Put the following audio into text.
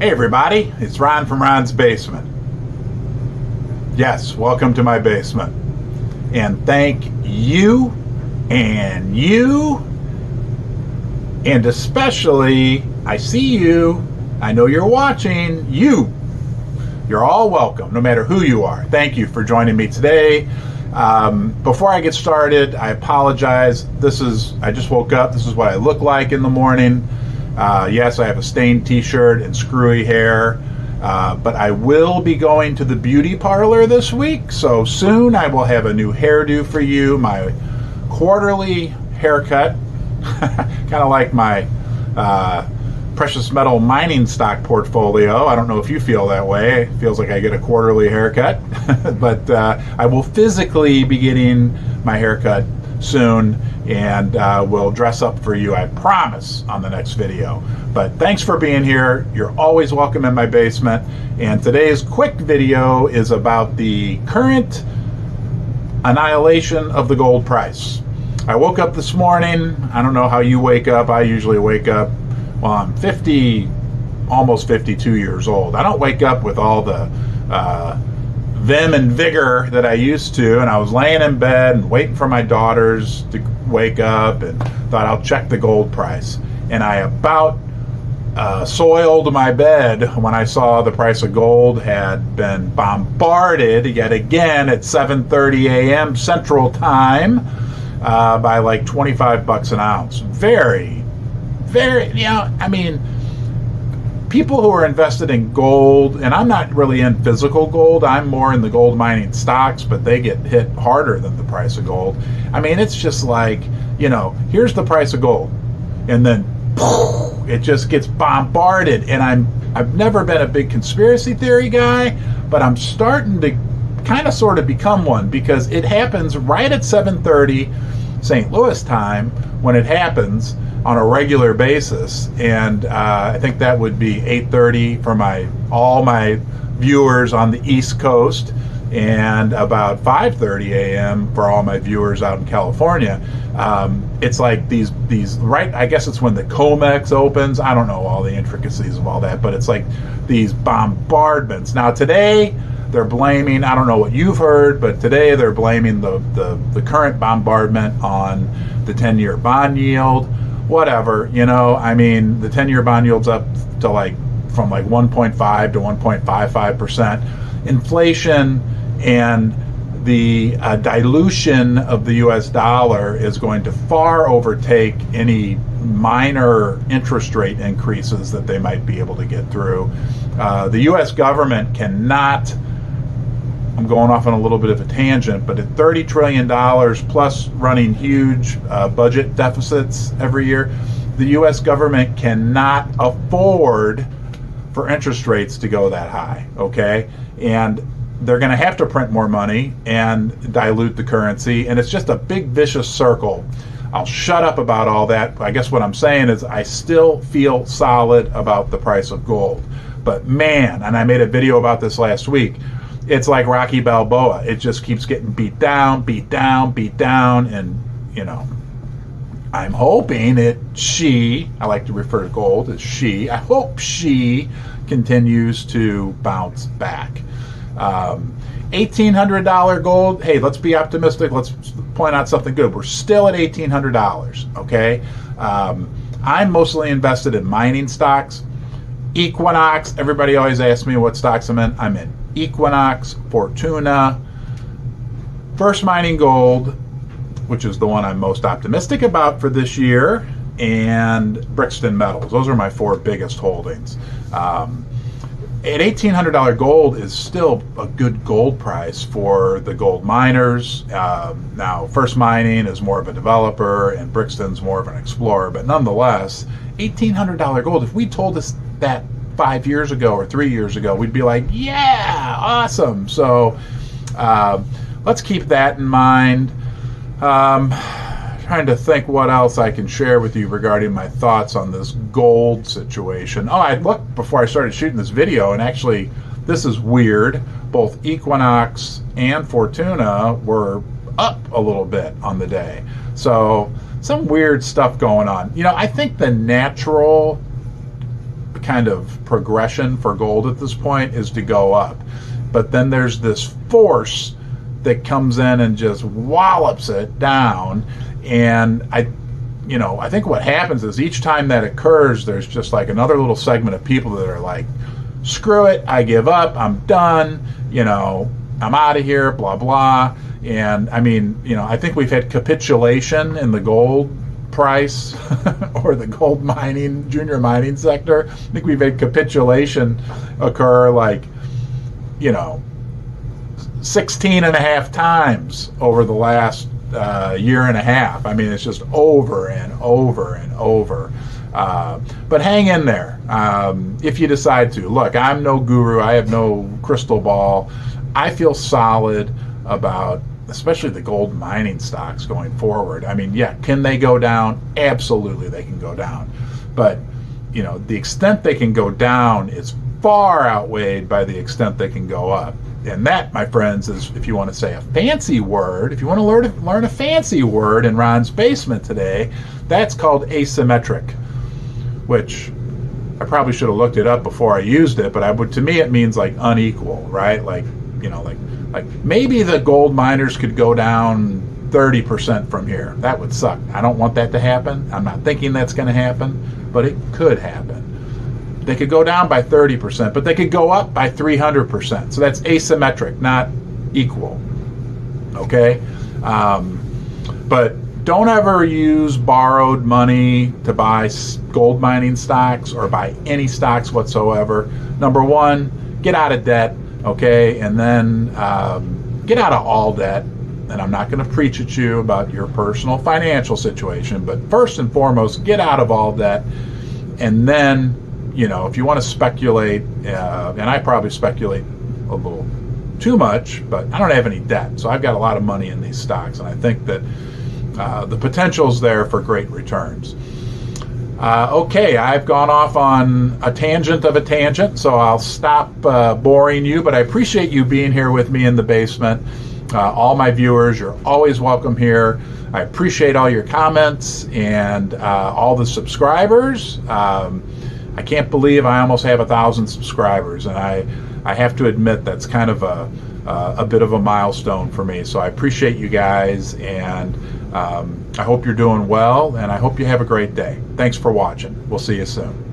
Hey everybody, it's Ron from Ron's Basement. Yes, welcome to my basement. And thank you, and especially, I see you, I know you're watching, you're all welcome, no matter who you are. Thank you for joining me today. Before I get started, I apologize. I just woke up, this is what I look like in the morning. Yes, I have a stained t-shirt and screwy hair, but I will be going to the beauty parlor this week, so soon I will have a new hairdo for you, my quarterly haircut, kind of like my precious metal mining stock portfolio. I don't know if you feel that way. It feels like I get a quarterly haircut, but I will physically be getting my haircut soon, and we'll dress up for you, I promise, on the next video. But thanks for being here. You're always welcome in my basement. And today's quick video is about the current annihilation of the gold price. I woke up this morning. I don't know how you wake up. I usually wake up, well, I'm 50, almost 52 years old. I don't wake up with all the vim and vigor that I used to, and I was laying in bed and waiting for my daughters to wake up and thought I'll check the gold price. And I about soiled my bed when I saw the price of gold had been bombarded yet again at 7:30 a.m. Central Time by like 25 bucks an ounce. Very, I mean, people who are invested in gold, and I'm not really in physical gold, I'm more in the gold mining stocks, but they get hit harder than the price of gold. I mean, it's just like, here's the price of gold, and then it just gets bombarded. And I've never been a big conspiracy theory guy, but I'm starting to kind of sort of become one, because it happens right at 7:30 St. Louis time when it happens on a regular basis, and I think that would be 8:30 for all my viewers on the East Coast, and about 5:30 a.m. for all my viewers out in California. It's like these right, I guess it's when the COMEX opens. I don't know all the intricacies of all that, but it's like these bombardments. Now today they're blaming, I don't know what you've heard, but today they're blaming the current bombardment on the 10-year bond yield. Whatever, I mean, the 10-year bond yield's up to from 1.5 to 1.55%. Inflation and the dilution of the U.S. dollar is going to far overtake any minor interest rate increases that they might be able to get through. The U.S. government cannot, I'm going off on a little bit of a tangent, but at $30 trillion plus running huge budget deficits every year, the U.S. government cannot afford for interest rates to go that high, okay? And they're going to have to print more money and dilute the currency, and it's just a big vicious circle. I'll shut up about all that. I guess what I'm saying is I still feel solid about the price of gold. But man, and I made a video about this last week, it's like Rocky Balboa. It just keeps getting beat down, and, I'm hoping I like to refer to gold as I hope she continues to bounce back. $1,800 gold, hey, let's be optimistic. Let's point out something good. We're still at $1,800, okay? I'm mostly invested in mining stocks. Equinox, everybody always asks me what stocks I'm in. I'm in Equinox, Fortuna, First Mining Gold, which is the one I'm most optimistic about for this year, and Brixton Metals. Those are my four biggest holdings. At $1,800 gold is still a good gold price for the gold miners. Now, First Mining is more of a developer, and Brixton's more of an explorer, but nonetheless, $1,800 gold, if we told us that 5 years ago or 3 years ago, we'd be like, yeah, awesome. So let's keep that in mind. Trying to think what else I can share with you regarding my thoughts on this gold situation. Oh, I looked before I started shooting this video, and actually this is weird. Both Equinox and Fortuna were up a little bit on the day. So some weird stuff going on. I think the natural kind of progression for gold at this point is to go up. But then there's this force that comes in and just wallops it down. And I think what happens is each time that occurs, there's just like another little segment of people that are like, screw it, I give up, I'm done, I'm out of here, blah, blah. And I mean, I think we've had capitulation in the gold price or the gold mining, junior mining sector. I think we've had capitulation occur like, 16 and a half times over the last year and a half. I mean, it's just over and over and over. But hang in there if you decide to. Look, I'm no guru. I have no crystal ball. I feel solid about especially the gold mining stocks going forward. I mean, yeah, can they go down? Absolutely, they can go down. But, the extent they can go down is far outweighed by the extent they can go up. And that, my friends, is, if you want to say a fancy word, if you want to learn a fancy word in Ron's basement today, that's called asymmetric, which I probably should have looked it up before I used it, but to me it means like unequal, right? Like maybe the gold miners could go down 30% from here. That would suck. I don't want that to happen. I'm not thinking that's going to happen, but it could happen. They could go down by 30%, but they could go up by 300%. So that's asymmetric, not equal. Okay? But don't ever use borrowed money to buy gold mining stocks or buy any stocks whatsoever. Number one, get out of debt, okay? And then get out of all debt. And I'm not going to preach at you about your personal financial situation, but first and foremost, get out of all debt. And then, if you want to speculate, and I probably speculate a little too much, but I don't have any debt. So I've got a lot of money in these stocks, and I think that the potential's there for great returns. Okay, I've gone off on a tangent of a tangent, so I'll stop boring you, but I appreciate you being here with me in the basement. All my viewers, you're always welcome here. I appreciate all your comments and all the subscribers. I can't believe I almost have 1,000 subscribers, and I have to admit that's kind of a bit of a milestone for me. So I appreciate you guys, and I hope you're doing well, and I hope you have a great day. Thanks for watching. We'll see you soon.